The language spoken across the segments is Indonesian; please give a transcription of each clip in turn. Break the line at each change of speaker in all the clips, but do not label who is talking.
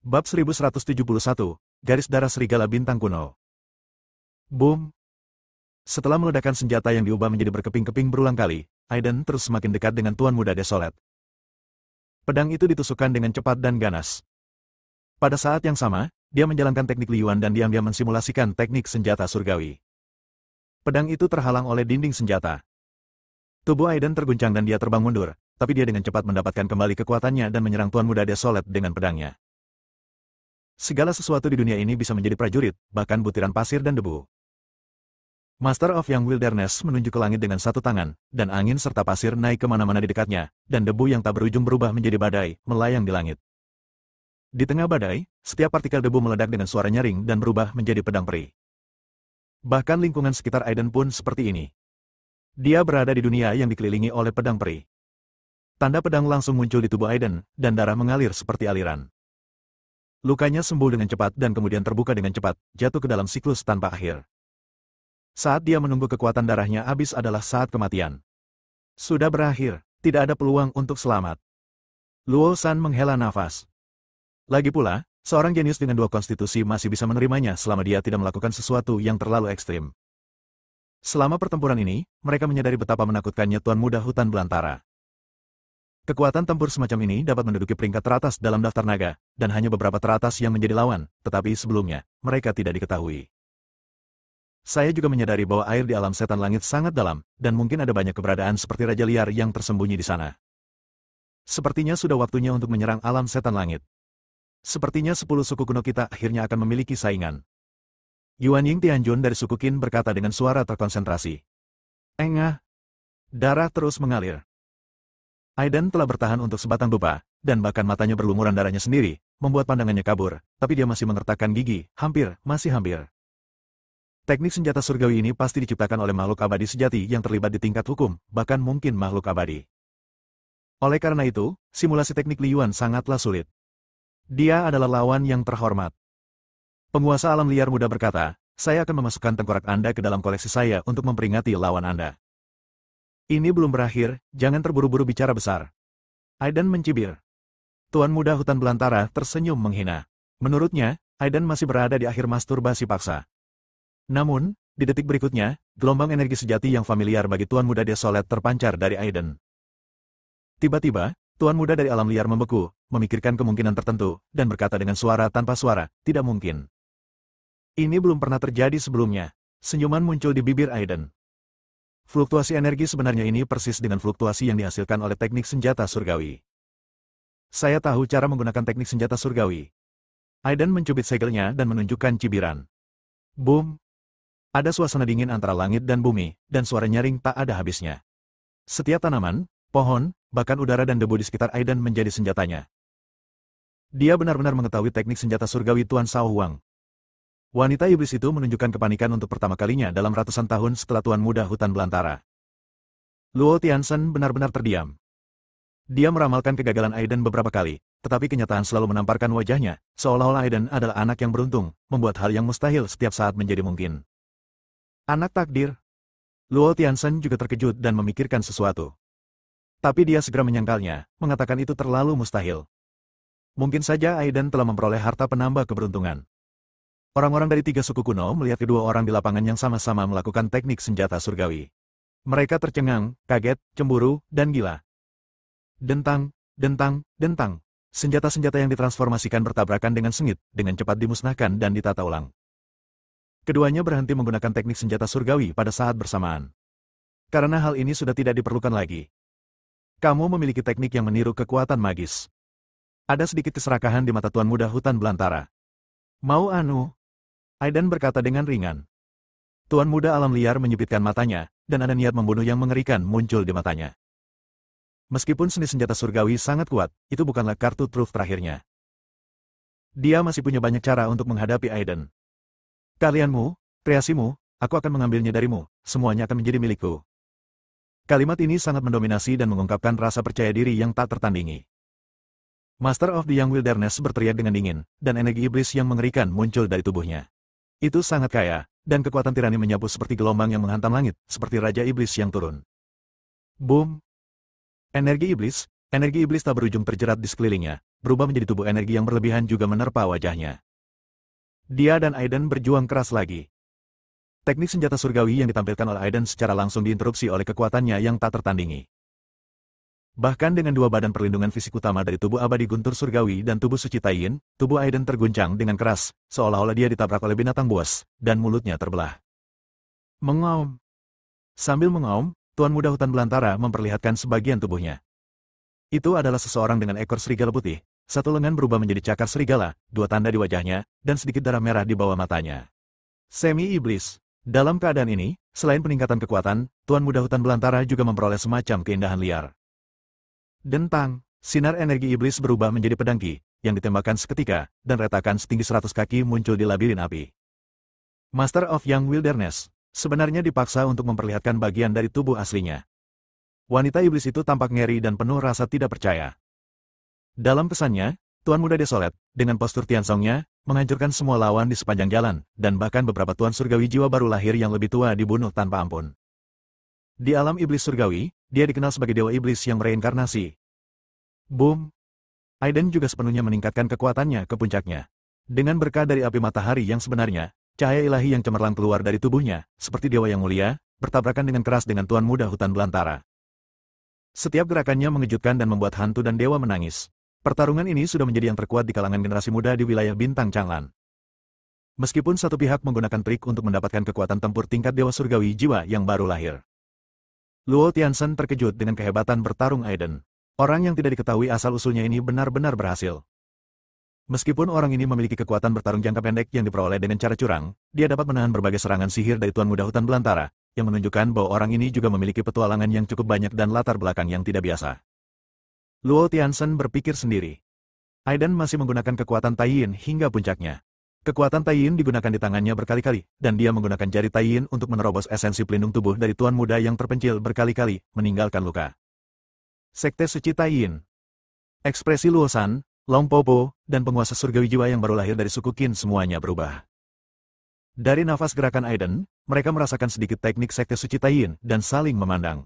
Bab 1171, Garis Darah Serigala Bintang Kuno. Boom! Setelah meledakkan senjata yang diubah menjadi berkeping-keping berulang kali, Aiden terus semakin dekat dengan Tuan Muda Desolate. Pedang itu ditusukkan dengan cepat dan ganas. Pada saat yang sama, dia menjalankan teknik Liyuan dan diam-diam mensimulasikan teknik senjata surgawi. Pedang itu terhalang oleh dinding senjata. Tubuh Aiden terguncang dan dia terbang mundur, tapi dia dengan cepat mendapatkan kembali kekuatannya dan menyerang Tuan Muda Desolate dengan pedangnya. Segala sesuatu di dunia ini bisa menjadi prajurit, bahkan butiran pasir dan debu. Master of Young Wilderness menunjuk ke langit dengan satu tangan, dan angin serta pasir naik kemana-mana di dekatnya, dan debu yang tak berujung berubah menjadi badai, melayang di langit. Di tengah badai, setiap partikel debu meledak dengan suara nyaring dan berubah menjadi pedang peri. Bahkan lingkungan sekitar Aiden pun seperti ini. Dia berada di dunia yang dikelilingi oleh pedang peri. Tanda pedang langsung muncul di tubuh Aiden, dan darah mengalir seperti aliran. Lukanya sembuh dengan cepat dan kemudian terbuka dengan cepat, jatuh ke dalam siklus tanpa akhir. Saat dia menunggu kekuatan darahnya habis adalah saat kematian. Sudah berakhir, tidak ada peluang untuk selamat. Luo San menghela nafas. Lagi pula, seorang jenius dengan dua konstitusi masih bisa menerimanya selama dia tidak melakukan sesuatu yang terlalu ekstrim. Selama pertempuran ini, mereka menyadari betapa menakutkannya Tuan Muda Hutan Belantara. Kekuatan tempur semacam ini dapat menduduki peringkat teratas dalam daftar naga, dan hanya beberapa teratas yang menjadi lawan, tetapi sebelumnya, mereka tidak diketahui. Saya juga menyadari bahwa air di alam setan langit sangat dalam, dan mungkin ada banyak keberadaan seperti Raja Liar yang tersembunyi di sana. Sepertinya sudah waktunya untuk menyerang alam setan langit. Sepertinya 10 suku kuno kita akhirnya akan memiliki saingan. Yuan Ying Tianjun dari suku Qin berkata dengan suara terkonsentrasi. Engah. Darah terus mengalir. Aiden telah bertahan untuk sebatang dupa, dan bahkan matanya berlumuran darahnya sendiri, membuat pandangannya kabur, tapi dia masih mengertakkan gigi, masih hampir. Teknik senjata surgawi ini pasti diciptakan oleh makhluk abadi sejati yang terlibat di tingkat hukum, bahkan mungkin makhluk abadi. Oleh karena itu, simulasi teknik Liyuan sangatlah sulit. Dia adalah lawan yang terhormat. Penguasa alam liar muda berkata, saya akan memasukkan tengkorak Anda ke dalam koleksi saya untuk memperingati lawan Anda. Ini belum berakhir, jangan terburu-buru bicara besar. Aiden mencibir. Tuan Muda Hutan Belantara tersenyum menghina. Menurutnya, Aiden masih berada di akhir masturbasi paksa. Namun, di detik berikutnya, gelombang energi sejati yang familiar bagi Tuan Muda Desolate terpancar dari Aiden. Tiba-tiba, Tuan Muda dari alam liar membeku, memikirkan kemungkinan tertentu, dan berkata dengan suara tanpa suara, tidak mungkin. Ini belum pernah terjadi sebelumnya. Senyuman muncul di bibir Aiden. Fluktuasi energi sebenarnya ini persis dengan fluktuasi yang dihasilkan oleh teknik senjata surgawi. Saya tahu cara menggunakan teknik senjata surgawi. Aiden mencubit segelnya dan menunjukkan cibiran. Boom! Ada suasana dingin antara langit dan bumi, dan suara nyaring tak ada habisnya. Setiap tanaman, pohon, bahkan udara dan debu di sekitar Aiden menjadi senjatanya. Dia benar-benar mengetahui teknik senjata surgawi Tuan Sao Huang. Wanita iblis itu menunjukkan kepanikan untuk pertama kalinya dalam ratusan tahun setelah Tuan Muda Hutan Belantara. Luo Tianzhen benar-benar terdiam. Dia meramalkan kegagalan Aiden beberapa kali, tetapi kenyataan selalu menamparkan wajahnya, seolah-olah Aiden adalah anak yang beruntung, membuat hal yang mustahil setiap saat menjadi mungkin. Anak takdir. Luo Tianzhen juga terkejut dan memikirkan sesuatu. Tapi dia segera menyangkalnya, mengatakan itu terlalu mustahil. Mungkin saja Aiden telah memperoleh harta penambah keberuntungan. Orang-orang dari 3 suku kuno melihat kedua orang di lapangan yang sama-sama melakukan teknik senjata surgawi. Mereka tercengang, kaget, cemburu, dan gila. Dentang, dentang, dentang. Senjata-senjata yang ditransformasikan bertabrakan dengan sengit, dengan cepat dimusnahkan dan ditata ulang. Keduanya berhenti menggunakan teknik senjata surgawi pada saat bersamaan. Karena hal ini sudah tidak diperlukan lagi. Kamu memiliki teknik yang meniru kekuatan magis. Ada sedikit keserakahan di mata Tuan Muda Hutan Belantara. Mau anu? Aiden berkata dengan ringan. Tuan Muda Alam Liar menyipitkan matanya, dan ada niat membunuh yang mengerikan muncul di matanya. Meskipun seni senjata surgawi sangat kuat, itu bukanlah kartu truf terakhirnya. Dia masih punya banyak cara untuk menghadapi Aiden. Kalianmu, kreasimu, aku akan mengambilnya darimu, semuanya akan menjadi milikku. Kalimat ini sangat mendominasi dan mengungkapkan rasa percaya diri yang tak tertandingi. Master of the Young Wilderness berteriak dengan dingin, dan energi iblis yang mengerikan muncul dari tubuhnya. Itu sangat kaya, dan kekuatan tirani menyapu seperti gelombang yang menghantam langit, seperti Raja Iblis yang turun. Boom! Energi iblis, Energi iblis tak berujung terjerat di sekelilingnya, berubah menjadi tubuh energi yang berlebihan juga menerpa wajahnya. Dia dan Aiden berjuang keras lagi. Teknik senjata surgawi yang ditampilkan oleh Aiden secara langsung diinterupsi oleh kekuatannya yang tak tertandingi. Bahkan dengan dua badan perlindungan fisik utama dari tubuh abadi guntur surgawi dan tubuh suci Taiyin, tubuh Aiden terguncang dengan keras, seolah-olah dia ditabrak oleh binatang buas, dan mulutnya terbelah. Mengaum. Sambil mengaum, Tuan Muda Hutan Belantara memperlihatkan sebagian tubuhnya. Itu adalah seseorang dengan ekor serigala putih, satu lengan berubah menjadi cakar serigala, dua tanda di wajahnya, dan sedikit darah merah di bawah matanya. Semi-iblis. Dalam keadaan ini, selain peningkatan kekuatan, Tuan Muda Hutan Belantara juga memperoleh semacam keindahan liar. Dentang, sinar energi iblis berubah menjadi pedangki, yang ditembakkan seketika, dan retakan setinggi 100 kaki muncul di labirin api. Master of Young Wilderness, sebenarnya dipaksa untuk memperlihatkan bagian dari tubuh aslinya. Wanita iblis itu tampak ngeri dan penuh rasa tidak percaya. Dalam pesannya, Tuan Muda Desolate, dengan postur Tiansongnya, menghancurkan semua lawan di sepanjang jalan, dan bahkan beberapa Tuan Surgawi jiwa baru lahir yang lebih tua dibunuh tanpa ampun. Di alam iblis surgawi, dia dikenal sebagai dewa iblis yang mereinkarnasi. Boom! Aiden juga sepenuhnya meningkatkan kekuatannya ke puncaknya. Dengan berkah dari api matahari yang sebenarnya, cahaya ilahi yang cemerlang keluar dari tubuhnya, seperti dewa yang mulia, bertabrakan dengan keras dengan Tuan Muda Hutan Belantara. Setiap gerakannya mengejutkan dan membuat hantu dan dewa menangis. Pertarungan ini sudah menjadi yang terkuat di kalangan generasi muda di wilayah Bintang Changlan. Meskipun satu pihak menggunakan trik untuk mendapatkan kekuatan tempur tingkat dewa surgawi jiwa yang baru lahir. Luo Tiansen terkejut dengan kehebatan bertarung Aiden. Orang yang tidak diketahui asal-usulnya ini benar-benar berhasil. Meskipun orang ini memiliki kekuatan bertarung jangka pendek yang diperoleh dengan cara curang, dia dapat menahan berbagai serangan sihir dari Tuan Muda Hutan Belantara, yang menunjukkan bahwa orang ini juga memiliki petualangan yang cukup banyak dan latar belakang yang tidak biasa. Luo Tiansen berpikir sendiri. Aiden masih menggunakan kekuatan Taiyin hingga puncaknya. Kekuatan Taiyin digunakan di tangannya berkali-kali, dan dia menggunakan jari Taiyin untuk menerobos esensi pelindung tubuh dari Tuan Muda yang terpencil berkali-kali, meninggalkan luka. Sekte Suci Taiyin. Ekspresi Luo San, Long Popo, dan penguasa surgawi jiwa yang baru lahir dari suku Qin semuanya berubah. Dari nafas gerakan Aiden, mereka merasakan sedikit teknik Sekte Suci Taiyin dan saling memandang.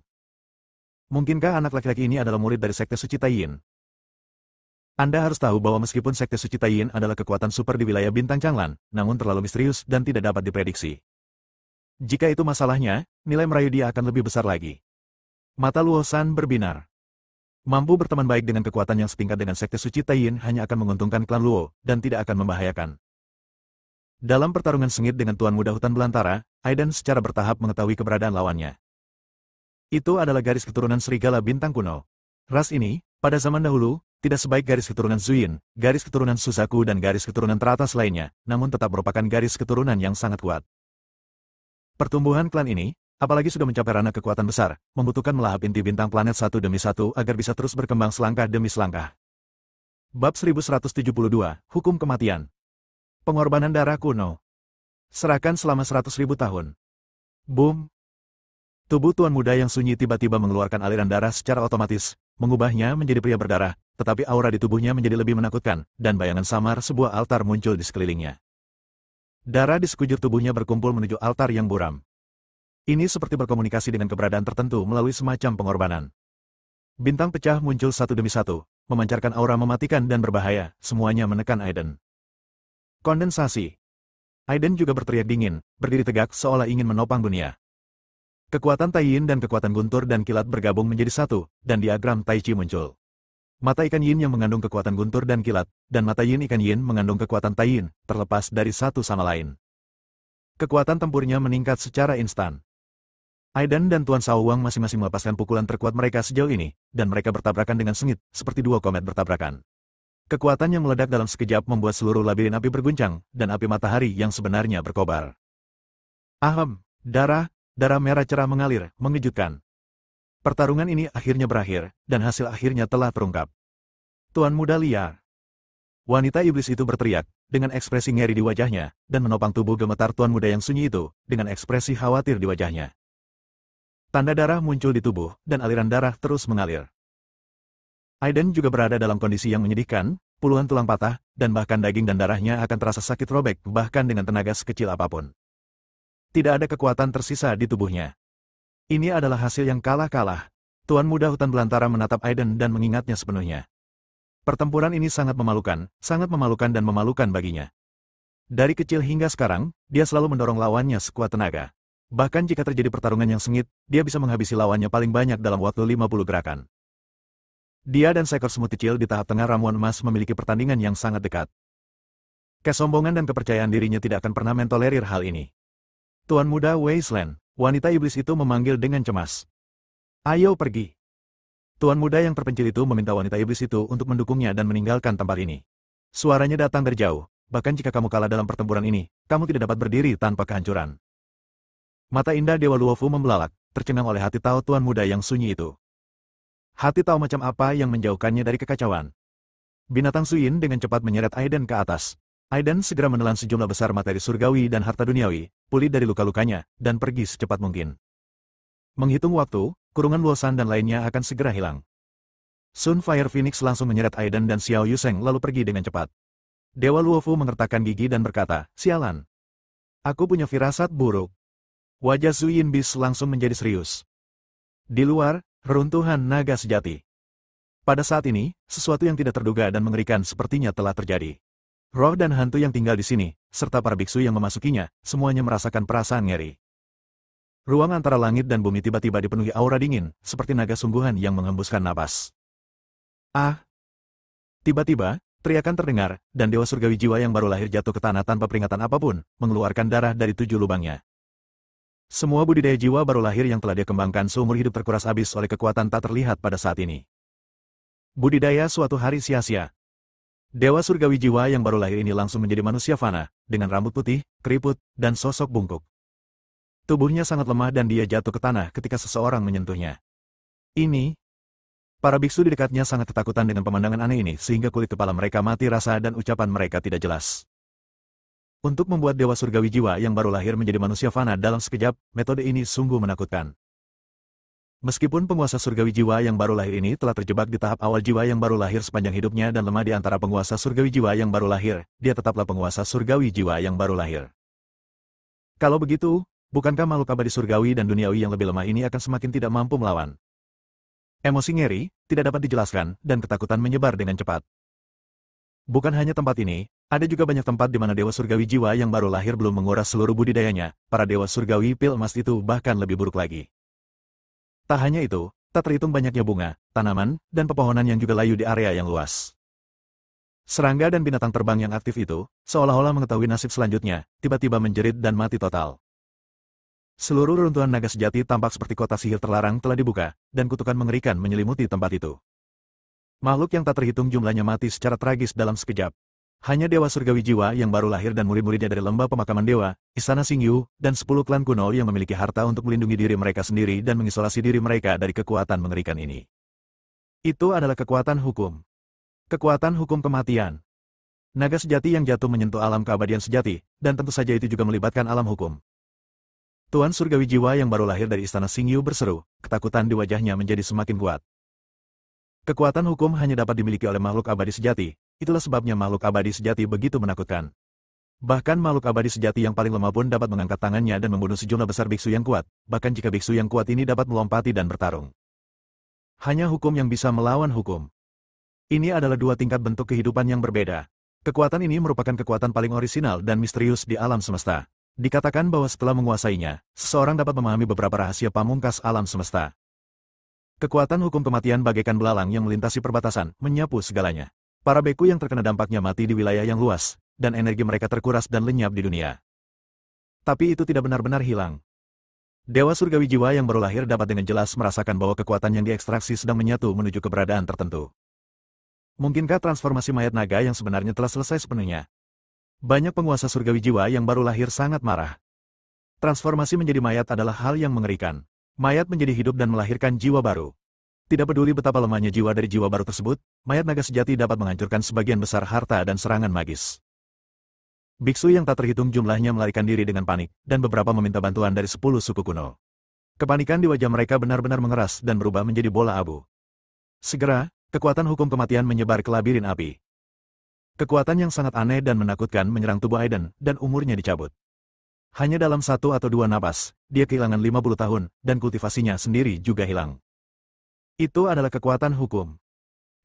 Mungkinkah anak laki-laki ini adalah murid dari Sekte Suci Taiyin? Anda harus tahu bahwa meskipun Sekte Suci Taiyin adalah kekuatan super di wilayah Bintang Changlan, namun terlalu misterius dan tidak dapat diprediksi. Jika itu masalahnya, nilai merayu dia akan lebih besar lagi. Mata Luo San berbinar. Mampu berteman baik dengan kekuatan yang setingkat dengan Sekte Suci Taiyin hanya akan menguntungkan klan Luo, dan tidak akan membahayakan. Dalam pertarungan sengit dengan Tuan Muda Hutan Belantara, Aiden secara bertahap mengetahui keberadaan lawannya. Itu adalah garis keturunan serigala bintang kuno. Ras ini, pada zaman dahulu, tidak sebaik garis keturunan Zuyin, garis keturunan Suzaku dan garis keturunan teratas lainnya, namun tetap merupakan garis keturunan yang sangat kuat. Pertumbuhan klan ini, apalagi sudah mencapai ranah kekuatan besar, membutuhkan melahap inti bintang planet satu demi satu agar bisa terus berkembang selangkah demi selangkah. Bab 1172, Hukum Kematian. Pengorbanan darah kuno. Serahkan selama 100.000 tahun. Boom! Tubuh Tuan Muda yang sunyi tiba-tiba mengeluarkan aliran darah secara otomatis, mengubahnya menjadi pria berdarah, tetapi aura di tubuhnya menjadi lebih menakutkan, dan bayangan samar sebuah altar muncul di sekelilingnya. Darah di sekujur tubuhnya berkumpul menuju altar yang buram. Ini seperti berkomunikasi dengan keberadaan tertentu melalui semacam pengorbanan. Bintang pecah muncul satu demi satu, memancarkan aura mematikan dan berbahaya, semuanya menekan Aiden. Kondensasi. Aiden juga berteriak dingin, berdiri tegak seolah ingin menopang dunia. Kekuatan Taiyin dan kekuatan guntur dan kilat bergabung menjadi satu, dan diagram Tai Chi muncul. Mata ikan yin yang mengandung kekuatan guntur dan kilat, dan mata yin ikan yin mengandung kekuatan Taiyin, terlepas dari satu sama lain. Kekuatan tempurnya meningkat secara instan. Aiden dan Tuan Sao Wang masing-masing melepaskan pukulan terkuat mereka sejauh ini, dan mereka bertabrakan dengan sengit, seperti dua komet bertabrakan. Kekuatan yang meledak dalam sekejap membuat seluruh labirin api berguncang, dan api matahari yang sebenarnya berkobar. Ahem, darah merah cerah mengalir, mengejutkan. Pertarungan ini akhirnya berakhir, dan hasil akhirnya telah terungkap. Tuan Muda liar. Wanita iblis itu berteriak, dengan ekspresi ngeri di wajahnya, dan menopang tubuh gemetar Tuan Muda yang sunyi itu, dengan ekspresi khawatir di wajahnya. Tanda darah muncul di tubuh, dan aliran darah terus mengalir. Aiden juga berada dalam kondisi yang menyedihkan, puluhan tulang patah, dan bahkan daging dan darahnya akan terasa sakit robek bahkan dengan tenaga sekecil apapun. Tidak ada kekuatan tersisa di tubuhnya. Ini adalah hasil yang kalah-kalah. Tuan Muda Hutan Belantara menatap Aiden dan mengingatnya sepenuhnya. Pertempuran ini sangat memalukan dan memalukan baginya. Dari kecil hingga sekarang, dia selalu mendorong lawannya sekuat tenaga. Bahkan jika terjadi pertarungan yang sengit, dia bisa menghabisi lawannya paling banyak dalam waktu 50 gerakan. Dia dan seekor semut kecil di tahap tengah ramuan emas memiliki pertandingan yang sangat dekat. Kesombongan dan kepercayaan dirinya tidak akan pernah mentolerir hal ini. Tuan Muda Wasteland, wanita iblis itu memanggil dengan cemas. Ayo pergi. Tuan Muda yang terpencil itu meminta wanita iblis itu untuk mendukungnya dan meninggalkan tempat ini. Suaranya datang dari jauh. Bahkan jika kamu kalah dalam pertempuran ini, kamu tidak dapat berdiri tanpa kehancuran. Mata indah Dewa Luofu membelalak, tercengang oleh hati tahu Tuan Muda yang sunyi itu. Hati tahu macam apa yang menjauhkannya dari kekacauan. Binatang Suyin dengan cepat menyeret Aiden ke atas. Aiden segera menelan sejumlah besar materi surgawi dan harta duniawi, pulih dari luka-lukanya, dan pergi secepat mungkin. Menghitung waktu, kurungan Luosan dan lainnya akan segera hilang. Sun Fire Phoenix langsung menyeret Aiden dan Xiao Yuseng lalu pergi dengan cepat. Dewa Luofu mengertakkan gigi dan berkata, sialan. Aku punya firasat buruk. Wajah Zhu Yinbis langsung menjadi serius. Di luar, reruntuhan naga sejati. Pada saat ini, sesuatu yang tidak terduga dan mengerikan sepertinya telah terjadi. Roh dan hantu yang tinggal di sini, serta para biksu yang memasukinya, semuanya merasakan perasaan ngeri. Ruang antara langit dan bumi tiba-tiba dipenuhi aura dingin, seperti naga sungguhan yang menghembuskan napas. Ah! Tiba-tiba, teriakan terdengar, dan Dewa Surgawi Jiwa yang baru lahir jatuh ke tanah tanpa peringatan apapun, mengeluarkan darah dari 7 lubangnya. Semua budidaya jiwa baru lahir yang telah dia kembangkan seumur hidup terkuras habis oleh kekuatan tak terlihat pada saat ini. Budidaya suatu hari sia-sia. Dewa Surgawi Jiwa yang baru lahir ini langsung menjadi manusia fana, dengan rambut putih, keriput, dan sosok bungkuk. Tubuhnya sangat lemah dan dia jatuh ke tanah ketika seseorang menyentuhnya. Ini... Para biksu di dekatnya sangat ketakutan dengan pemandangan aneh ini sehingga kulit kepala mereka mati rasa dan ucapan mereka tidak jelas. Untuk membuat Dewa Surgawi Jiwa yang baru lahir menjadi manusia fana dalam sekejap, metode ini sungguh menakutkan. Meskipun penguasa Surgawi Jiwa yang baru lahir ini telah terjebak di tahap awal jiwa yang baru lahir sepanjang hidupnya dan lemah di antara penguasa Surgawi Jiwa yang baru lahir, dia tetaplah penguasa Surgawi Jiwa yang baru lahir. Kalau begitu, bukankah makhluk abadi surgawi dan duniawi yang lebih lemah ini akan semakin tidak mampu melawan? Emosi ngeri, tidak dapat dijelaskan, dan ketakutan menyebar dengan cepat. Bukan hanya tempat ini, ada juga banyak tempat di mana Dewa Surgawi Jiwa yang baru lahir belum menguras seluruh budidayanya, para Dewa Surgawi Pil Emas itu bahkan lebih buruk lagi. Tak hanya itu, tak terhitung banyaknya bunga, tanaman, dan pepohonan yang juga layu di area yang luas. Serangga dan binatang terbang yang aktif itu, seolah-olah mengetahui nasib selanjutnya, tiba-tiba menjerit dan mati total. Seluruh reruntuhan naga sejati tampak seperti kotak sihir terlarang telah dibuka, dan kutukan mengerikan menyelimuti tempat itu. Makhluk yang tak terhitung jumlahnya mati secara tragis dalam sekejap. Hanya Dewa Surgawi Jiwa yang baru lahir dan murid-muridnya dari lembah pemakaman dewa, Istana Xingyu, dan 10 klan kuno yang memiliki harta untuk melindungi diri mereka sendiri dan mengisolasi diri mereka dari kekuatan mengerikan ini. Itu adalah kekuatan hukum. Kekuatan hukum kematian. Naga sejati yang jatuh menyentuh alam keabadian sejati, dan tentu saja itu juga melibatkan alam hukum. Tuan Surgawi Jiwa yang baru lahir dari Istana Xingyu berseru, ketakutan di wajahnya menjadi semakin kuat. Kekuatan hukum hanya dapat dimiliki oleh makhluk abadi sejati, itulah sebabnya makhluk abadi sejati begitu menakutkan. Bahkan makhluk abadi sejati yang paling lemah pun dapat mengangkat tangannya dan membunuh sejumlah besar biksu yang kuat, bahkan jika biksu yang kuat ini dapat melompati dan bertarung. Hanya hukum yang bisa melawan hukum. Ini adalah dua tingkat bentuk kehidupan yang berbeda. Kekuatan ini merupakan kekuatan paling orisinal dan misterius di alam semesta. Dikatakan bahwa setelah menguasainya, seseorang dapat memahami beberapa rahasia pamungkas alam semesta. Kekuatan hukum kematian bagaikan belalang yang melintasi perbatasan, menyapu segalanya. Para beku yang terkena dampaknya mati di wilayah yang luas, dan energi mereka terkuras dan lenyap di dunia. Tapi itu tidak benar-benar hilang. Dewa Surgawi Jiwa yang baru lahir dapat dengan jelas merasakan bahwa kekuatan yang diekstraksi sedang menyatu menuju keberadaan tertentu. Mungkinkah transformasi mayat naga yang sebenarnya telah selesai sepenuhnya? Banyak penguasa surgawi jiwa yang baru lahir sangat marah. Transformasi menjadi mayat adalah hal yang mengerikan. Mayat menjadi hidup dan melahirkan jiwa baru. Tidak peduli betapa lemahnya jiwa dari jiwa baru tersebut, mayat naga sejati dapat menghancurkan sebagian besar harta dan serangan magis. Biksu yang tak terhitung jumlahnya melarikan diri dengan panik, dan beberapa meminta bantuan dari 10 suku kuno. Kepanikan di wajah mereka benar-benar mengeras dan berubah menjadi bola abu. Segera, kekuatan hukum kematian menyebar ke labirin api. Kekuatan yang sangat aneh dan menakutkan menyerang tubuh Aiden, dan umurnya dicabut. Hanya dalam 1 atau 2 napas, dia kehilangan 50 tahun, dan kultivasinya sendiri juga hilang. Itu adalah kekuatan hukum.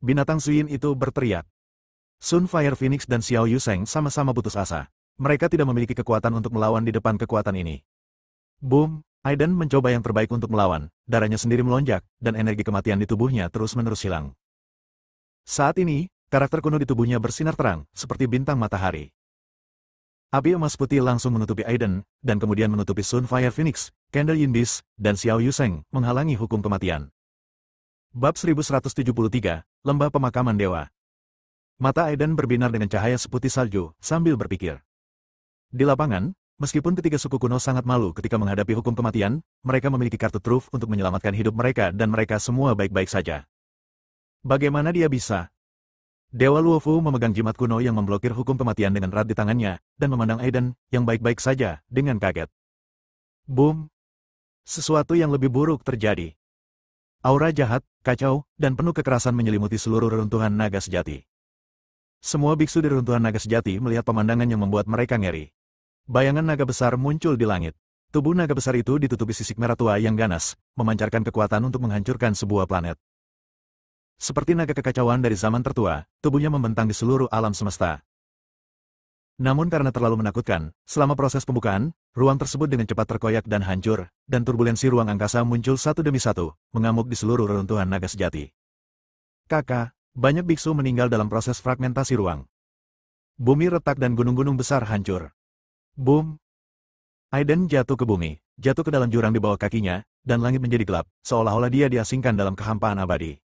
Binatang Suyin itu berteriak. Sun Fire Phoenix dan Xiao Yuseng sama-sama putus asa. Mereka tidak memiliki kekuatan untuk melawan di depan kekuatan ini. Boom! Aiden mencoba yang terbaik untuk melawan, darahnya sendiri melonjak, dan energi kematian di tubuhnya terus-menerus hilang. Saat ini, karakter kuno di tubuhnya bersinar terang, seperti bintang matahari. Api emas putih langsung menutupi Aiden, dan kemudian menutupi Sun Fire Phoenix, Candle Yin Beast, dan Xiao Yuseng, menghalangi hukum kematian. Bab 1173, Lembah Pemakaman Dewa. Mata Aiden berbinar dengan cahaya seputih salju, sambil berpikir. Di lapangan, meskipun ketiga suku kuno sangat malu ketika menghadapi hukum kematian, mereka memiliki kartu truf untuk menyelamatkan hidup mereka dan mereka semua baik-baik saja. Bagaimana dia bisa? Dewa Luofu memegang jimat kuno yang memblokir hukum kematian dengan erat di tangannya, dan memandang Aiden, yang baik-baik saja, dengan kaget. Boom! Sesuatu yang lebih buruk terjadi. Aura jahat, kacau, dan penuh kekerasan menyelimuti seluruh reruntuhan naga sejati. Semua biksu di reruntuhan naga sejati melihat pemandangan yang membuat mereka ngeri. Bayangan naga besar muncul di langit. Tubuh naga besar itu ditutupi sisik merah tua yang ganas, memancarkan kekuatan untuk menghancurkan sebuah planet. Seperti naga kekacauan dari zaman tertua, tubuhnya membentang di seluruh alam semesta. Namun karena terlalu menakutkan, selama proses pembukaan, ruang tersebut dengan cepat terkoyak dan hancur, dan turbulensi ruang angkasa muncul satu demi satu, mengamuk di seluruh reruntuhan naga sejati. Kakak, banyak biksu meninggal dalam proses fragmentasi ruang. Bumi retak dan gunung-gunung besar hancur. Boom! Aiden jatuh ke bumi, jatuh ke dalam jurang di bawah kakinya, dan langit menjadi gelap, seolah-olah dia diasingkan dalam kehampaan abadi.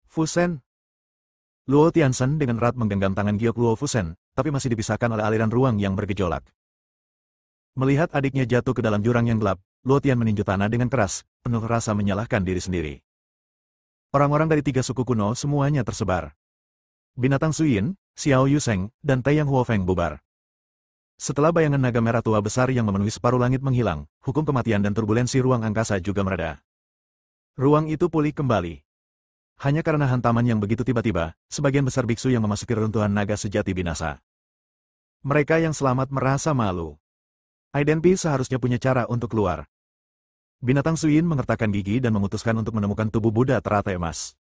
Fusen! Luo Tianzhen dengan erat menggenggam tangan Giok Luo Fusen, tapi masih dipisahkan oleh aliran ruang yang bergejolak. Melihat adiknya jatuh ke dalam jurang yang gelap, Luo Tian meninju tanah dengan keras, penuh rasa menyalahkan diri sendiri. Orang-orang dari tiga suku kuno semuanya tersebar. Binatang Suyin, Xiao Yuseng, dan Taiyang Huofeng bubar. Setelah bayangan naga merah tua besar yang memenuhi separuh langit menghilang, hukum kematian dan turbulensi ruang angkasa juga mereda. Ruang itu pulih kembali. Hanya karena hantaman yang begitu tiba-tiba, sebagian besar biksu yang memasuki reruntuhan naga sejati binasa. Mereka yang selamat merasa malu. Aiden Pi seharusnya punya cara untuk keluar. Binatang Suyin mengertakkan gigi dan memutuskan untuk menemukan tubuh Buddha teratai emas.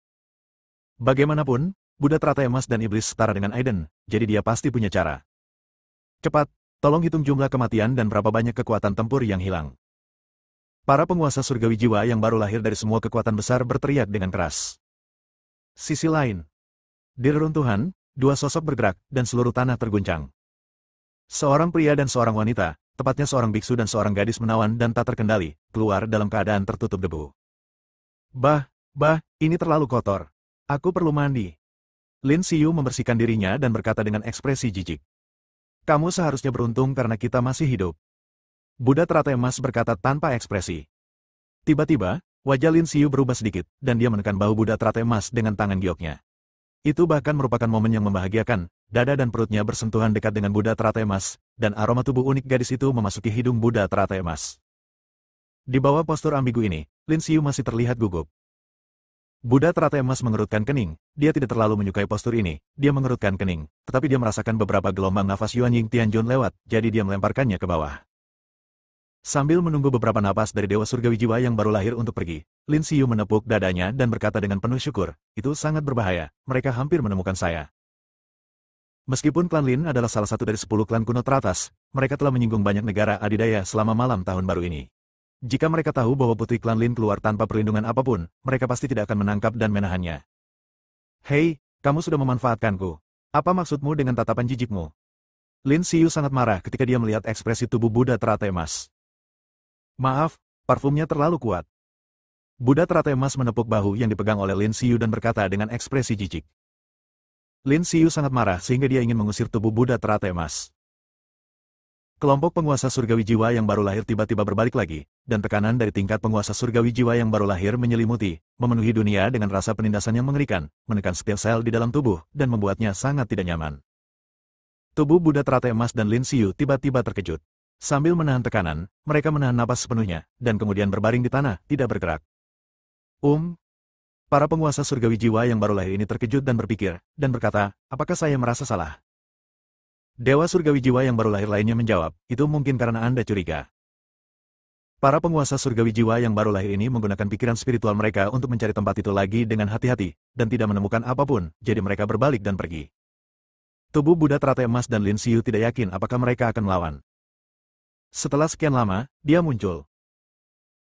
Bagaimanapun, Buddha teratai emas dan iblis setara dengan Aiden, jadi dia pasti punya cara. Cepat! Tolong hitung jumlah kematian dan berapa banyak kekuatan tempur yang hilang. Para penguasa surgawi jiwa yang baru lahir dari semua kekuatan besar berteriak dengan keras. Sisi lain. Di reruntuhan, dua sosok bergerak, dan seluruh tanah terguncang. Seorang pria dan seorang wanita, tepatnya seorang biksu dan seorang gadis menawan dan tak terkendali, keluar dalam keadaan tertutup debu. Ini terlalu kotor. Aku perlu mandi. Lin Xiyu membersihkan dirinya dan berkata dengan ekspresi jijik. Kamu seharusnya beruntung karena kita masih hidup. Buddha teratai emas berkata tanpa ekspresi. Tiba-tiba, wajah Lin Xiyu berubah sedikit, dan dia menekan bahu Buddha teratai emas dengan tangan gioknya. Itu bahkan merupakan momen yang membahagiakan, dada dan perutnya bersentuhan dekat dengan Buddha teratai emas, dan aroma tubuh unik gadis itu memasuki hidung Buddha teratai emas. Di bawah postur ambigu ini, Lin Xiyu masih terlihat gugup. Buddha teratai emas mengerutkan kening, dia tidak terlalu menyukai postur ini, dia mengerutkan kening, tetapi dia merasakan beberapa gelombang nafas Yuan Ying Tianjun lewat, jadi dia melemparkannya ke bawah. Sambil menunggu beberapa napas dari Dewa Surgawi Jiwa yang baru lahir untuk pergi, Lin Xiyu menepuk dadanya dan berkata dengan penuh syukur, itu sangat berbahaya, mereka hampir menemukan saya. Meskipun klan Lin adalah salah satu dari 10 klan kuno teratas, mereka telah menyinggung banyak negara adidaya selama malam tahun baru ini. Jika mereka tahu bahwa putri klan Lin keluar tanpa perlindungan apapun, mereka pasti tidak akan menangkap dan menahannya. Hei, kamu sudah memanfaatkanku. Apa maksudmu dengan tatapan jijikmu? Lin Xiyu sangat marah ketika dia melihat ekspresi tubuh Buddha teratai emas. Maaf, parfumnya terlalu kuat. Buddha teratai emas menepuk bahu yang dipegang oleh Lin Xiyu dan berkata dengan ekspresi jijik. Lin Xiyu sangat marah sehingga dia ingin mengusir tubuh Buddha teratai emas. Kelompok penguasa surgawi jiwa yang baru lahir tiba-tiba berbalik lagi, dan tekanan dari tingkat penguasa surgawi jiwa yang baru lahir menyelimuti, memenuhi dunia dengan rasa penindasan yang mengerikan, menekan setiap sel di dalam tubuh, dan membuatnya sangat tidak nyaman. Tubuh Buddha teratai emas dan Lin Xiyu tiba-tiba terkejut. Sambil menahan tekanan, mereka menahan napas sepenuhnya, dan kemudian berbaring di tanah, tidak bergerak. Para penguasa surgawi jiwa yang baru lahir ini terkejut dan berpikir, dan berkata, apakah saya merasa salah? Dewa surgawi jiwa yang baru lahir lainnya menjawab, itu mungkin karena Anda curiga. Para penguasa surgawi jiwa yang baru lahir ini menggunakan pikiran spiritual mereka untuk mencari tempat itu lagi dengan hati-hati, dan tidak menemukan apapun, jadi mereka berbalik dan pergi. Tubuh Buddha teratai emas dan Lin Xiu tidak yakin apakah mereka akan melawan. Setelah sekian lama, dia muncul.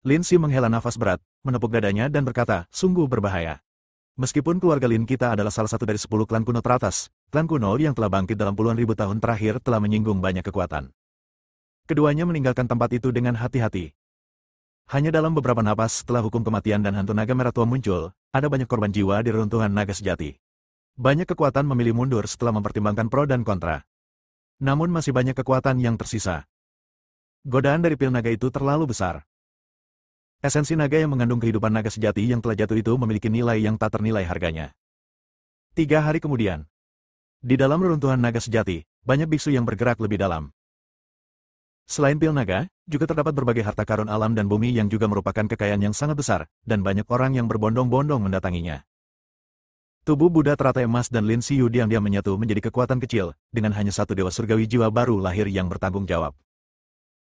Lin Xiu menghela nafas berat, menepuk dadanya dan berkata, sungguh berbahaya. Meskipun keluarga Lin kita adalah salah satu dari 10 klan kuno teratas, klan kuno yang telah bangkit dalam puluhan ribu tahun terakhir telah menyinggung banyak kekuatan. Keduanya meninggalkan tempat itu dengan hati-hati. Hanya dalam beberapa napas setelah hukum kematian dan hantu naga merah tua muncul, ada banyak korban jiwa di reruntuhan naga sejati. Banyak kekuatan memilih mundur setelah mempertimbangkan pro dan kontra. Namun masih banyak kekuatan yang tersisa. Godaan dari pil naga itu terlalu besar. Esensi naga yang mengandung kehidupan naga sejati yang telah jatuh itu memiliki nilai yang tak ternilai harganya. 3 hari kemudian, di dalam reruntuhan naga sejati, banyak biksu yang bergerak lebih dalam. Selain pil naga, juga terdapat berbagai harta karun alam dan bumi yang juga merupakan kekayaan yang sangat besar, dan banyak orang yang berbondong-bondong mendatanginya. Tubuh Buddha teratai emas dan Lin Xiu diam-diam menyatu menjadi kekuatan kecil, dengan hanya satu dewa surgawi jiwa baru lahir yang bertanggung jawab.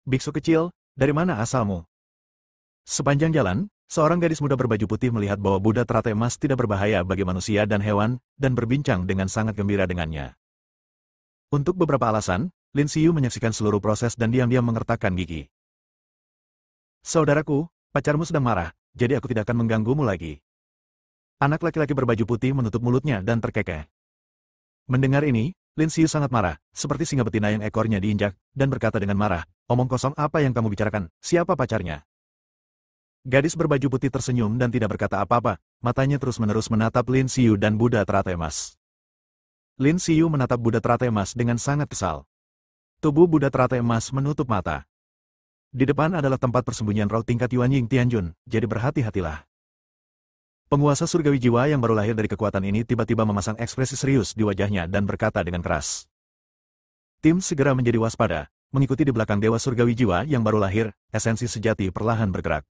Biksu kecil, dari mana asalmu? Sepanjang jalan, seorang gadis muda berbaju putih melihat bahwa Buddha teratai emas tidak berbahaya bagi manusia dan hewan, dan berbincang dengan sangat gembira dengannya. Untuk beberapa alasan, Lin Xiu menyaksikan seluruh proses dan diam-diam mengertakkan gigi. Saudaraku, pacarmu sedang marah, jadi aku tidak akan mengganggumu lagi. Anak laki-laki berbaju putih menutup mulutnya dan terkekeh. Mendengar ini, Lin Xiu sangat marah, seperti singa betina yang ekornya diinjak, dan berkata dengan marah, omong kosong apa yang kamu bicarakan, siapa pacarnya? Gadis berbaju putih tersenyum dan tidak berkata apa-apa, matanya terus-menerus menatap Lin Xiu dan Buddha teratai emas. Lin Xiu menatap Buddha teratai emas dengan sangat kesal. Tubuh Buddha teratai emas menutup mata. Di depan adalah tempat persembunyian roh tingkat Yuan Ying Tianjun, jadi berhati-hatilah. Penguasa surgawi jiwa yang baru lahir dari kekuatan ini tiba-tiba memasang ekspresi serius di wajahnya dan berkata dengan keras. Tim segera menjadi waspada, mengikuti di belakang dewa surgawi jiwa yang baru lahir, esensi sejati perlahan bergerak.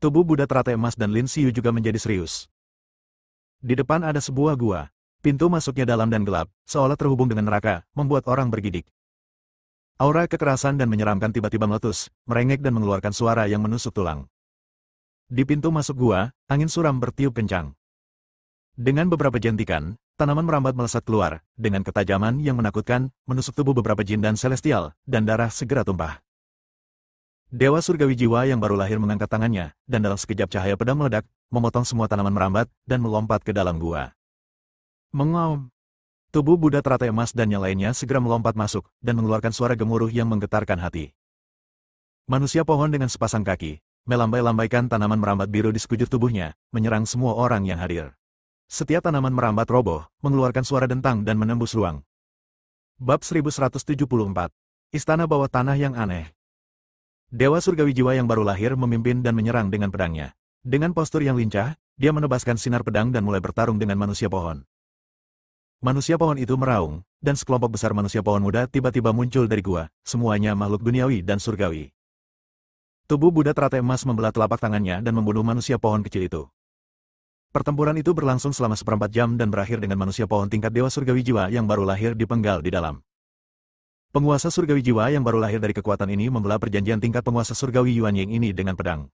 Tubuh Buddha teratai emas dan Lin Xiu juga menjadi serius. Di depan ada sebuah gua. Pintu masuknya dalam dan gelap, seolah terhubung dengan neraka, membuat orang bergidik. Aura kekerasan dan menyeramkan tiba-tiba meletus, merengek dan mengeluarkan suara yang menusuk tulang. Di pintu masuk gua, angin suram bertiup kencang. Dengan beberapa jentikan, tanaman merambat melesat keluar, dengan ketajaman yang menakutkan, menusuk tubuh beberapa jin dan celestial, dan darah segera tumpah. Dewa surgawi jiwa yang baru lahir mengangkat tangannya, dan dalam sekejap cahaya pedang meledak, memotong semua tanaman merambat, dan melompat ke dalam gua. Mengaum. Tubuh Buddha teratai emas dan yang lainnya segera melompat masuk, dan mengeluarkan suara gemuruh yang menggetarkan hati. Manusia pohon dengan sepasang kaki, melambai-lambaikan tanaman merambat biru di sekujur tubuhnya, menyerang semua orang yang hadir. Setiap tanaman merambat roboh, mengeluarkan suara dentang dan menembus ruang. Bab 1174. Istana bawah tanah yang aneh. Dewa surgawi jiwa yang baru lahir memimpin dan menyerang dengan pedangnya. Dengan postur yang lincah, dia menebaskan sinar pedang dan mulai bertarung dengan manusia pohon. Manusia pohon itu meraung, dan sekelompok besar manusia pohon muda tiba-tiba muncul dari gua, semuanya makhluk duniawi dan surgawi. Tubuh Buddha teratai emas membelah telapak tangannya dan membunuh manusia pohon kecil itu. Pertempuran itu berlangsung selama seperempat jam dan berakhir dengan manusia pohon tingkat dewa surgawi jiwa yang baru lahir dipenggal di dalam. Penguasa surgawi jiwa yang baru lahir dari kekuatan ini membelah perjanjian tingkat penguasa surgawi Yuan Ying ini dengan pedang.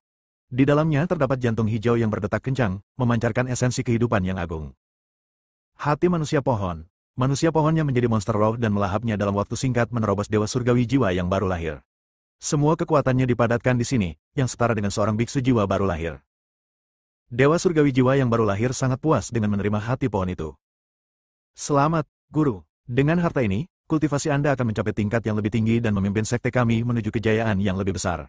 Di dalamnya terdapat jantung hijau yang berdetak kencang, memancarkan esensi kehidupan yang agung. Hati manusia pohonnya menjadi monster roh dan melahapnya dalam waktu singkat menerobos dewa surgawi jiwa yang baru lahir. Semua kekuatannya dipadatkan di sini, yang setara dengan seorang biksu jiwa baru lahir. Dewa surgawi jiwa yang baru lahir sangat puas dengan menerima hati pohon itu. Selamat, Guru. Dengan harta ini, kultivasi Anda akan mencapai tingkat yang lebih tinggi dan memimpin sekte kami menuju kejayaan yang lebih besar.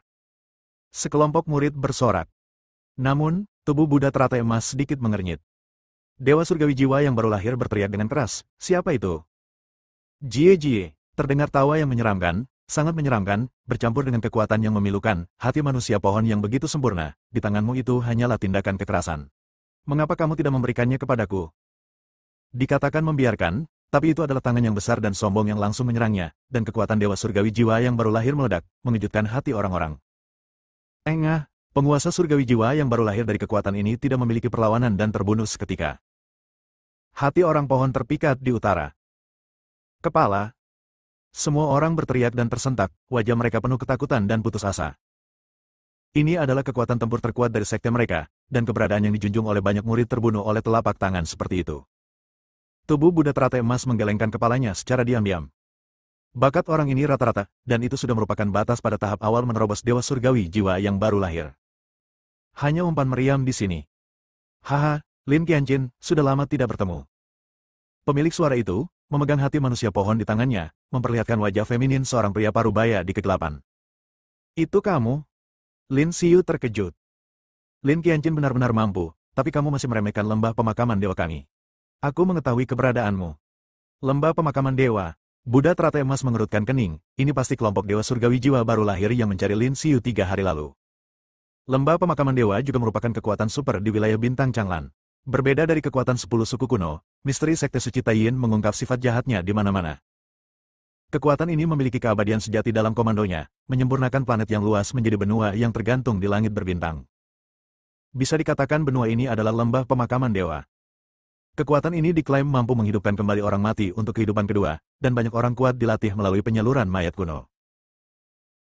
Sekelompok murid bersorak. Namun, tubuh Buddha teratai emas sedikit mengernyit. Dewa surgawi jiwa yang baru lahir berteriak dengan keras, siapa itu? Jie, terdengar tawa yang menyeramkan, sangat menyeramkan, bercampur dengan kekuatan yang memilukan, hati manusia pohon yang begitu sempurna, di tanganmu itu hanyalah tindakan kekerasan. Mengapa kamu tidak memberikannya kepadaku? Dikatakan membiarkan, tapi itu adalah tangan yang besar dan sombong yang langsung menyerangnya, dan kekuatan dewa surgawi jiwa yang baru lahir meledak, mengejutkan hati orang-orang. Engah, penguasa surgawi jiwa yang baru lahir dari kekuatan ini tidak memiliki perlawanan dan terbunuh seketika. Hati orang pohon terpikat di utara. Kepala. Semua orang berteriak dan tersentak, wajah mereka penuh ketakutan dan putus asa. Ini adalah kekuatan tempur terkuat dari sekte mereka, dan keberadaan yang dijunjung oleh banyak murid terbunuh oleh telapak tangan seperti itu. Tubuh Buddha teratai emas menggelengkan kepalanya secara diam-diam. Bakat orang ini rata-rata, dan itu sudah merupakan batas pada tahap awal menerobos dewa surgawi jiwa yang baru lahir. Hanya umpan meriam di sini. Haha, Lin Qianjin, sudah lama tidak bertemu. Pemilik suara itu, memegang hati manusia pohon di tangannya, memperlihatkan wajah feminin seorang pria parubaya di kegelapan. Itu kamu? Lin Xiu terkejut. Lin Qianjin benar-benar mampu, tapi kamu masih meremehkan lembah pemakaman dewa kami. Aku mengetahui keberadaanmu. Lembah pemakaman dewa. Buddha teratai emas mengerutkan kening, ini pasti kelompok dewa surgawi jiwa baru lahir yang mencari Lin Xiu 3 hari lalu. Lembah pemakaman dewa juga merupakan kekuatan super di wilayah bintang Changlan. Berbeda dari kekuatan 10 suku kuno, misteri sekte suci Taiyin mengungkap sifat jahatnya di mana-mana. Kekuatan ini memiliki keabadian sejati dalam komandonya, menyempurnakan planet yang luas menjadi benua yang tergantung di langit berbintang. Bisa dikatakan benua ini adalah lembah pemakaman dewa. Kekuatan ini diklaim mampu menghidupkan kembali orang mati untuk kehidupan kedua, dan banyak orang kuat dilatih melalui penyaluran mayat kuno.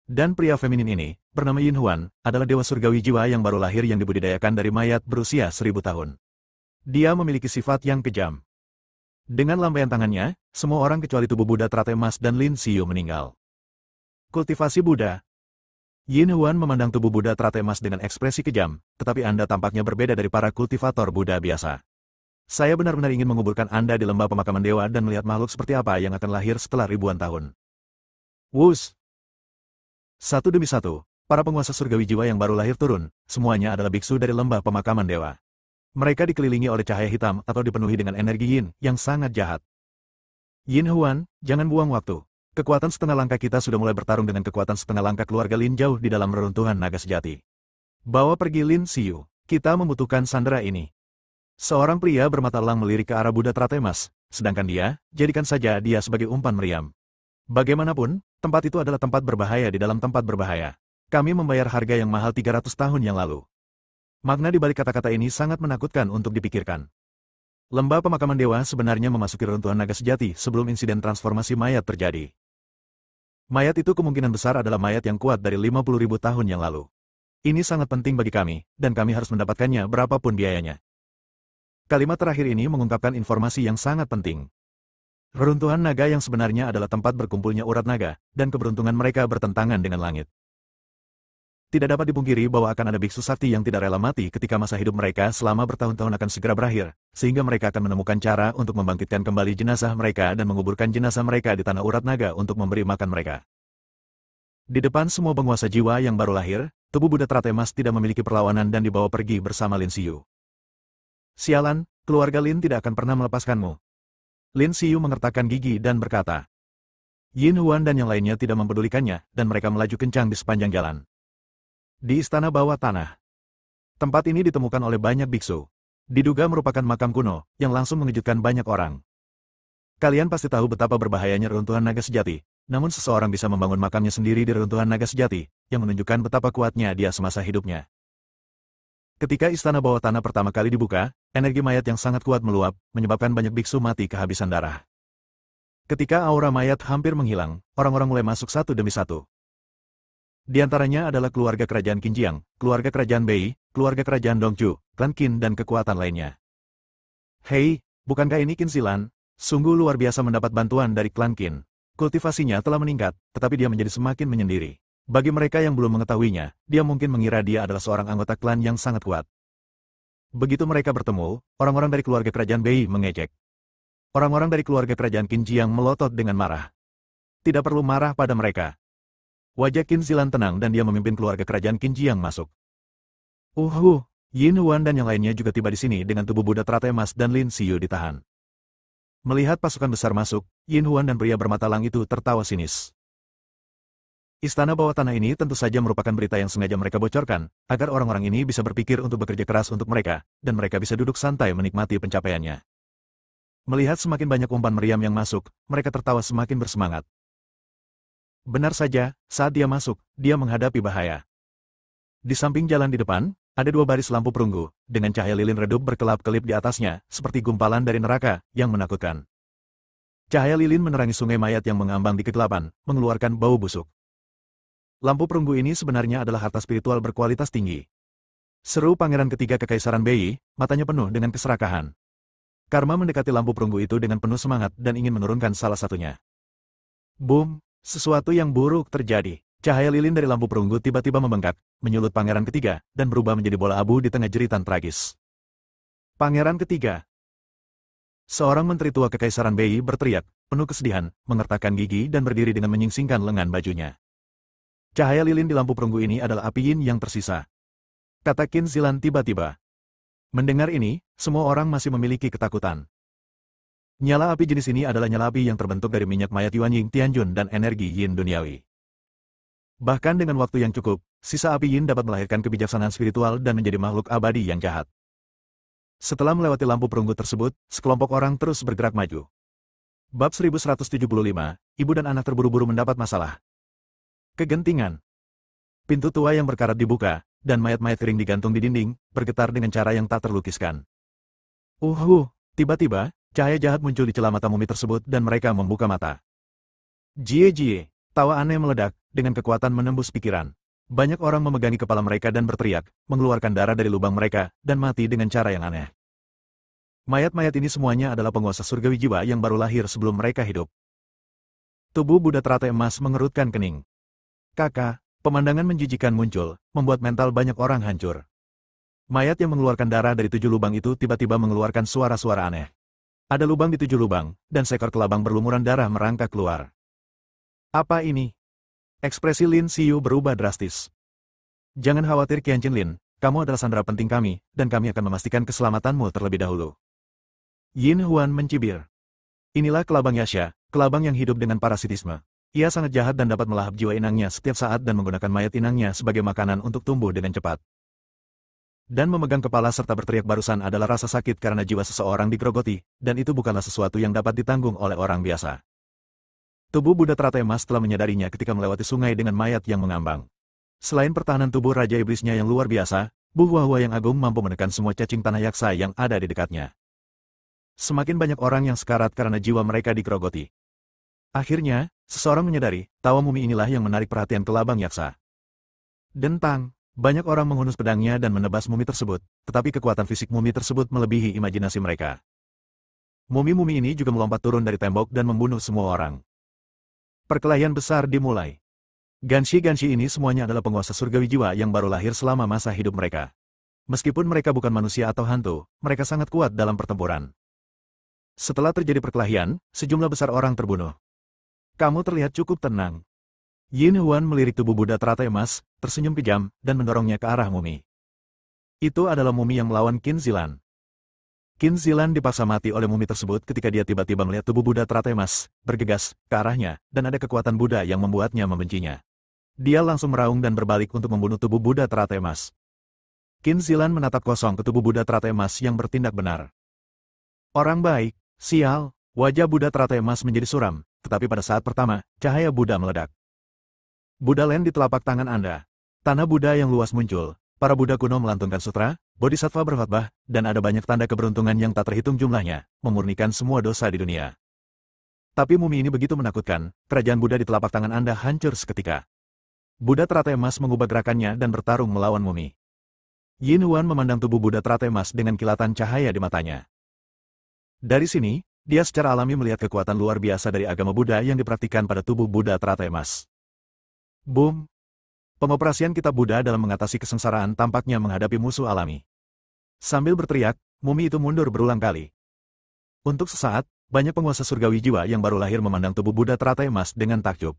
Dan pria feminin ini, bernama Yin Huan, adalah dewa surgawi jiwa yang baru lahir yang dibudidayakan dari mayat berusia 1000 tahun. Dia memiliki sifat yang kejam. Dengan lambaian tangannya, semua orang kecuali tubuh Buddha teratai emas dan Lin Xiu meninggal. Kultivasi Buddha. Yin Huan memandang tubuh Buddha teratai emas dengan ekspresi kejam, tetapi Anda tampaknya berbeda dari para kultivator Buddha biasa. Saya benar-benar ingin menguburkan Anda di lembah pemakaman dewa dan melihat makhluk seperti apa yang akan lahir setelah ribuan tahun. Wus! Satu demi satu, para penguasa surgawi jiwa yang baru lahir turun, semuanya adalah biksu dari lembah pemakaman dewa. Mereka dikelilingi oleh cahaya hitam atau dipenuhi dengan energi yin yang sangat jahat. Yin Huan, jangan buang waktu. Kekuatan setengah langkah kita sudah mulai bertarung dengan kekuatan setengah langkah keluarga Lin jauh di dalam reruntuhan naga sejati. Bawa pergi Lin Xiu, kita membutuhkan sandera ini. Seorang pria bermata elang melirik ke arah Buddha teratai emas, sedangkan dia, jadikan saja dia sebagai umpan meriam. Bagaimanapun, tempat itu adalah tempat berbahaya di dalam tempat berbahaya. Kami membayar harga yang mahal 300 tahun yang lalu. Makna di balik kata-kata ini sangat menakutkan untuk dipikirkan. Lembah pemakaman dewa sebenarnya memasuki reruntuhan naga sejati sebelum insiden transformasi mayat terjadi. Mayat itu kemungkinan besar adalah mayat yang kuat dari 50.000 tahun yang lalu. Ini sangat penting bagi kami, dan kami harus mendapatkannya berapapun biayanya. Kalimat terakhir ini mengungkapkan informasi yang sangat penting. Reruntuhan naga yang sebenarnya adalah tempat berkumpulnya urat naga, dan keberuntungan mereka bertentangan dengan langit. Tidak dapat dipungkiri bahwa akan ada biksu sakti yang tidak rela mati ketika masa hidup mereka selama bertahun-tahun akan segera berakhir, sehingga mereka akan menemukan cara untuk membangkitkan kembali jenazah mereka dan menguburkan jenazah mereka di tanah urat naga untuk memberi makan mereka. Di depan semua penguasa jiwa yang baru lahir, tubuh Buddha teratai emas tidak memiliki perlawanan dan dibawa pergi bersama Lin Xiu. Sialan, keluarga Lin tidak akan pernah melepaskanmu. Lin Xiu mengertakkan gigi dan berkata. Yin Huan dan yang lainnya tidak mempedulikannya, dan mereka melaju kencang di sepanjang jalan. Di istana bawah tanah. Tempat ini ditemukan oleh banyak biksu. Diduga merupakan makam kuno, yang langsung mengejutkan banyak orang. Kalian pasti tahu betapa berbahayanya reruntuhan naga sejati, namun seseorang bisa membangun makamnya sendiri di reruntuhan naga sejati, yang menunjukkan betapa kuatnya dia semasa hidupnya. Ketika istana bawah tanah pertama kali dibuka, energi mayat yang sangat kuat meluap, menyebabkan banyak biksu mati kehabisan darah. Ketika aura mayat hampir menghilang, orang-orang mulai masuk satu demi satu. Di antaranya adalah keluarga kerajaan Qinjiang, keluarga kerajaan Bei, keluarga kerajaan Dongzhou, klan Qin dan kekuatan lainnya. Hei, bukankah ini Qin Zilan? Sungguh luar biasa mendapat bantuan dari klan Qin. Kultivasinya telah meningkat, tetapi dia menjadi semakin menyendiri. Bagi mereka yang belum mengetahuinya, dia mungkin mengira dia adalah seorang anggota klan yang sangat kuat. Begitu mereka bertemu, orang-orang dari keluarga kerajaan Bei mengejek. Orang-orang dari keluarga kerajaan Qinjiang melotot dengan marah. Tidak perlu marah pada mereka. Wajah Qin Zilan tenang dan dia memimpin keluarga kerajaan Qinjiang masuk. Yin Huan dan yang lainnya juga tiba di sini dengan tubuh Buddha teratai emas dan Lin Xiu ditahan. Melihat pasukan besar masuk, Yin Huan dan pria bermata elang itu tertawa sinis. Istana bawah tanah ini tentu saja merupakan berita yang sengaja mereka bocorkan, agar orang-orang ini bisa berpikir untuk bekerja keras untuk mereka, dan mereka bisa duduk santai menikmati pencapaiannya. Melihat semakin banyak umpan meriam yang masuk, mereka tertawa semakin bersemangat. Benar saja, saat dia masuk, dia menghadapi bahaya. Di samping jalan di depan, ada dua baris lampu perunggu, dengan cahaya lilin redup berkelap-kelip di atasnya, seperti gumpalan dari neraka, yang menakutkan. Cahaya lilin menerangi sungai mayat yang mengambang di kegelapan, mengeluarkan bau busuk. lampu perunggu ini sebenarnya adalah harta spiritual berkualitas tinggi. Seru Pangeran Ketiga Kekaisaran Bei, matanya penuh dengan keserakahan. Karma mendekati lampu perunggu itu dengan penuh semangat dan ingin menurunkan salah satunya. Boom! Sesuatu yang buruk terjadi. Cahaya lilin dari lampu perunggu tiba-tiba membengkak, menyulut Pangeran Ketiga, dan berubah menjadi bola abu di tengah jeritan tragis. Pangeran Ketiga. Seorang menteri tua Kekaisaran Bei berteriak, penuh kesedihan, mengertakkan gigi dan berdiri dengan menyingsingkan lengan bajunya. Cahaya lilin di lampu perunggu ini adalah api yin yang tersisa. Kata Qin Zilan tiba-tiba. Mendengar ini, semua orang masih memiliki ketakutan. Nyala api jenis ini adalah nyala api yang terbentuk dari minyak mayat Yuan Ying Tianjun dan energi yin duniawi. Bahkan dengan waktu yang cukup, sisa api yin dapat melahirkan kebijaksanaan spiritual dan menjadi makhluk abadi yang jahat. Setelah melewati lampu perunggu tersebut, sekelompok orang terus bergerak maju. Bab 1175, Ibu dan anak terburu-buru mendapat masalah. Kegentingan. Pintu tua yang berkarat dibuka, dan mayat-mayat kering digantung di dinding, bergetar dengan cara yang tak terlukiskan. Tiba-tiba, cahaya jahat muncul di celah mata mumi tersebut dan mereka membuka mata. Jie, tawa aneh meledak, dengan kekuatan menembus pikiran. Banyak orang memegangi kepala mereka dan berteriak, mengeluarkan darah dari lubang mereka, dan mati dengan cara yang aneh. Mayat-mayat ini semuanya adalah penguasa surgawi jiwa yang baru lahir sebelum mereka hidup. Tubuh Buddha teratai emas mengerutkan kening. Kakak, pemandangan menjijikan muncul, membuat mental banyak orang hancur. Mayat yang mengeluarkan darah dari 7 lubang itu tiba-tiba mengeluarkan suara-suara aneh. Ada lubang di 7 lubang, dan seekor kelabang berlumuran darah merangkak keluar. Apa ini? Ekspresi Lin Xiyu berubah drastis. Jangan khawatir Qianqin Lin, kamu adalah sandera penting kami, dan kami akan memastikan keselamatanmu terlebih dahulu. Yin Huan mencibir. Inilah kelabang Yasha, kelabang yang hidup dengan parasitisme. Ia sangat jahat dan dapat melahap jiwa inangnya setiap saat dan menggunakan mayat inangnya sebagai makanan untuk tumbuh dengan cepat. Dan memegang kepala serta berteriak barusan adalah rasa sakit karena jiwa seseorang digerogoti, dan itu bukanlah sesuatu yang dapat ditanggung oleh orang biasa. Tubuh Buddha teratai emas telah menyadarinya ketika melewati sungai dengan mayat yang mengambang. Selain pertahanan tubuh Raja Iblisnya yang luar biasa, Bu Huahua yang agung mampu menekan semua cacing tanah yaksa yang ada di dekatnya. Semakin banyak orang yang sekarat karena jiwa mereka digerogoti. Akhirnya, seseorang menyadari, tawa mumi inilah yang menarik perhatian kelabang yaksa. Dentang, banyak orang menghunus pedangnya dan menebas mumi tersebut, tetapi kekuatan fisik mumi tersebut melebihi imajinasi mereka. Mumi-mumi ini juga melompat turun dari tembok dan membunuh semua orang. Perkelahian besar dimulai. Ganshi-ganshi ini semuanya adalah penguasa surgawi jiwa yang baru lahir selama masa hidup mereka. Meskipun mereka bukan manusia atau hantu, mereka sangat kuat dalam pertempuran. Setelah terjadi perkelahian, sejumlah besar orang terbunuh. Kamu terlihat cukup tenang. Yin Huan melirik tubuh Buddha teratai emas, tersenyum kejam, dan mendorongnya ke arah mumi. Itu adalah mumi yang melawan Qin Zilan. Qin Zilan dipaksa mati oleh mumi tersebut ketika dia tiba-tiba melihat tubuh Buddha teratai emas, bergegas, ke arahnya, dan ada kekuatan Buddha yang membuatnya membencinya. Dia langsung meraung dan berbalik untuk membunuh tubuh Buddha teratai emas. Qin Zilan menatap kosong ke tubuh Buddha teratai emas yang bertindak benar. Orang baik, sial, wajah Buddha teratai emas menjadi suram. Tetapi pada saat pertama, cahaya Buddha meledak. Buddha Land di telapak tangan Anda. Tanah Buddha yang luas muncul. Para Buddha kuno melantunkan sutra, Bodhisattva berkhotbah, dan ada banyak tanda keberuntungan yang tak terhitung jumlahnya, memurnikan semua dosa di dunia. Tapi mumi ini begitu menakutkan, kerajaan Buddha di telapak tangan Anda hancur seketika. Buddha teratai emas mengubah gerakannya dan bertarung melawan mumi. Yin Huan memandang tubuh Buddha teratai emas dengan kilatan cahaya di matanya. Dari sini, dia secara alami melihat kekuatan luar biasa dari agama Buddha yang dipraktikkan pada tubuh Buddha teratai emas. Boom! Pengoperasian kitab Buddha dalam mengatasi kesengsaraan tampaknya menghadapi musuh alami. Sambil berteriak, mumi itu mundur berulang kali. Untuk sesaat, banyak penguasa surgawi jiwa yang baru lahir memandang tubuh Buddha teratai emas dengan takjub.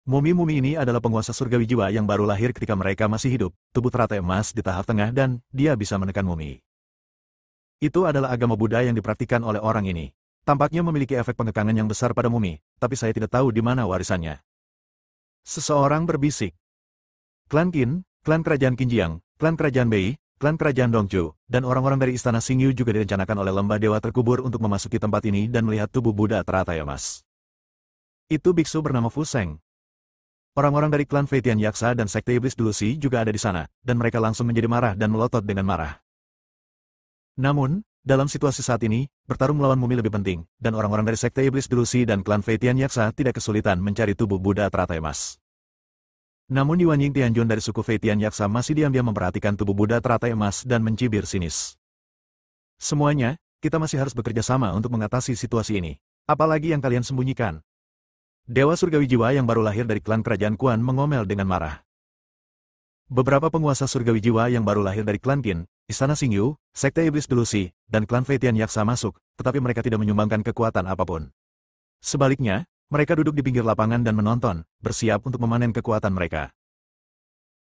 Mumi-mumi ini adalah penguasa surgawi jiwa yang baru lahir ketika mereka masih hidup, tubuh teratai emas di tahap tengah dan dia bisa menekan mumi. Itu adalah agama Buddha yang dipraktikkan oleh orang ini. Tampaknya memiliki efek pengekangan yang besar pada mumi, tapi saya tidak tahu di mana warisannya. Seseorang berbisik. Klan Qin, klan kerajaan Qinjiang, klan kerajaan Bei, klan kerajaan Dongzhou, dan orang-orang dari istana Xingyu juga direncanakan oleh lembah dewa terkubur untuk memasuki tempat ini dan melihat tubuh Buddha teratai emas. Itu biksu bernama Fu Seng. Orang-orang dari klan Feitian Yaksa dan Sekte Iblis Delusi juga ada di sana, dan mereka langsung menjadi marah dan melotot dengan marah. Namun, dalam situasi saat ini, bertarung melawan mumi lebih penting, dan orang-orang dari Sekte Iblis Delusi dan klan Feitian Yaksa tidak kesulitan mencari tubuh Buddha teratai emas. Namun Yuan Ying Tianjun dari suku Fei Tian Yaksa masih diam-diam memperhatikan tubuh Buddha teratai emas dan mencibir sinis. Semuanya, kita masih harus bekerja sama untuk mengatasi situasi ini. Apalagi yang kalian sembunyikan? Dewa surgawi jiwa yang baru lahir dari klan kerajaan Kuan mengomel dengan marah. Beberapa penguasa surgawi jiwa yang baru lahir dari klan Qin, Istana Xingyu, Sekte Iblis Delusi, dan klan Fei Tian Yaksa masuk, tetapi mereka tidak menyumbangkan kekuatan apapun. Sebaliknya, mereka duduk di pinggir lapangan dan menonton, bersiap untuk memanen kekuatan mereka.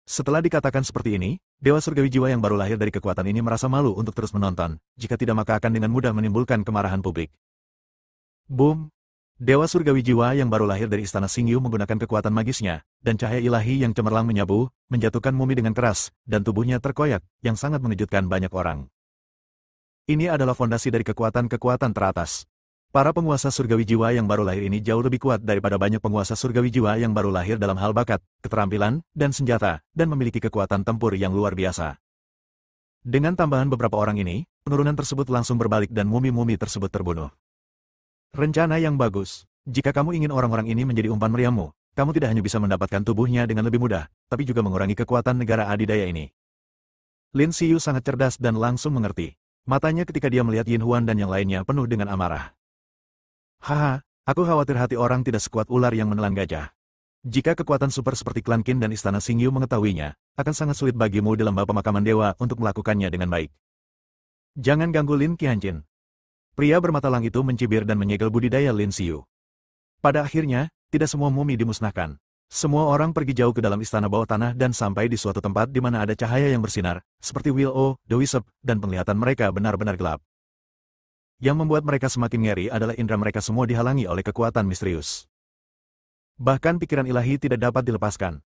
Setelah dikatakan seperti ini, Dewa Surgawi Jiwa yang baru lahir dari kekuatan ini merasa malu untuk terus menonton, jika tidak maka akan dengan mudah menimbulkan kemarahan publik. Boom! Dewa Surgawi Jiwa yang baru lahir dari Istana Xingyu menggunakan kekuatan magisnya, dan cahaya ilahi yang cemerlang menyapu, menjatuhkan mumi dengan keras, dan tubuhnya terkoyak, yang sangat mengejutkan banyak orang. Ini adalah fondasi dari kekuatan-kekuatan teratas. Para penguasa surgawi jiwa yang baru lahir ini jauh lebih kuat daripada banyak penguasa surgawi jiwa yang baru lahir dalam hal bakat, keterampilan, dan senjata, dan memiliki kekuatan tempur yang luar biasa. Dengan tambahan beberapa orang ini, penurunan tersebut langsung berbalik dan mumi-mumi tersebut terbunuh. Rencana yang bagus. Jika kamu ingin orang-orang ini menjadi umpan meriammu, kamu tidak hanya bisa mendapatkan tubuhnya dengan lebih mudah, tapi juga mengurangi kekuatan negara adidaya ini. Lin Xiyu sangat cerdas dan langsung mengerti. Matanya ketika dia melihat Yin Huan dan yang lainnya penuh dengan amarah. Haha, aku khawatir hati orang tidak sekuat ular yang menelan gajah. Jika kekuatan super seperti klan Qin dan Istana Xingyu mengetahuinya, akan sangat sulit bagimu di lembah pemakaman dewa untuk melakukannya dengan baik. Jangan ganggu Lin Qianjin. Pria bermata lang itu mencibir dan menyegel budidaya Lin Xiyu. Pada akhirnya, tidak semua mumi dimusnahkan. Semua orang pergi jauh ke dalam istana bawah tanah dan sampai di suatu tempat di mana ada cahaya yang bersinar, seperti Will-O, The Wisp, dan penglihatan mereka benar-benar gelap. Yang membuat mereka semakin ngeri adalah indera mereka semua dihalangi oleh kekuatan misterius. Bahkan pikiran ilahi tidak dapat dilepaskan.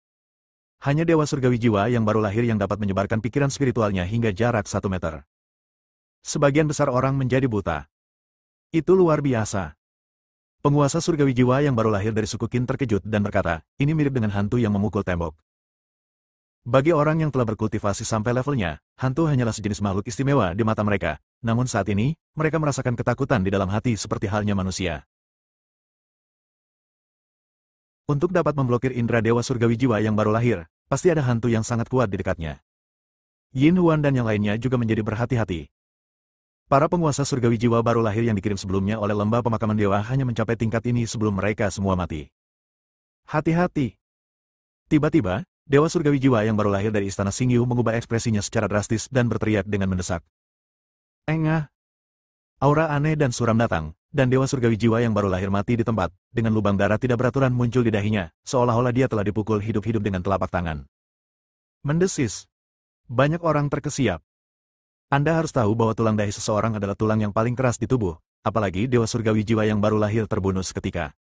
Hanya Dewa Surgawi Jiwa yang baru lahir yang dapat menyebarkan pikiran spiritualnya hingga jarak 1 meter. Sebagian besar orang menjadi buta. Itu luar biasa. Penguasa Surgawi Jiwa yang baru lahir dari suku Qin terkejut dan berkata, ini mirip dengan hantu yang memukul tembok. Bagi orang yang telah berkultivasi sampai levelnya, hantu hanyalah sejenis makhluk istimewa di mata mereka. Namun saat ini, mereka merasakan ketakutan di dalam hati seperti halnya manusia. Untuk dapat memblokir indera Dewa Surgawi Jiwa yang baru lahir, pasti ada hantu yang sangat kuat di dekatnya. Yin Huan dan yang lainnya juga menjadi berhati-hati. Para penguasa surgawi jiwa baru lahir yang dikirim sebelumnya oleh lembah pemakaman dewa hanya mencapai tingkat ini sebelum mereka semua mati. Hati-hati! Tiba-tiba, Dewa Surgawi Jiwa yang baru lahir dari Istana Xingyu mengubah ekspresinya secara drastis dan berteriak dengan mendesak. Engah! Aura aneh dan suram datang, dan Dewa Surgawi Jiwa yang baru lahir mati di tempat, dengan lubang darah tidak beraturan muncul di dahinya, seolah-olah dia telah dipukul hidup-hidup dengan telapak tangan. Mendesis. Banyak orang terkesiap. Anda harus tahu bahwa tulang dahi seseorang adalah tulang yang paling keras di tubuh, apalagi Dewa Surgawi Jiwa yang baru lahir terbunuh seketika.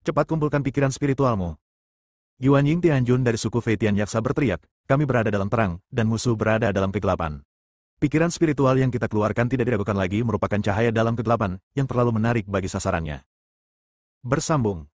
Cepat kumpulkan pikiran spiritualmu. Yuan Ying Tianjun dari suku Fei Tian Yaksa berteriak, kami berada dalam terang, dan musuh berada dalam kegelapan. Pikiran spiritual yang kita keluarkan tidak diragukan lagi merupakan cahaya dalam kegelapan, yang terlalu menarik bagi sasarannya. Bersambung.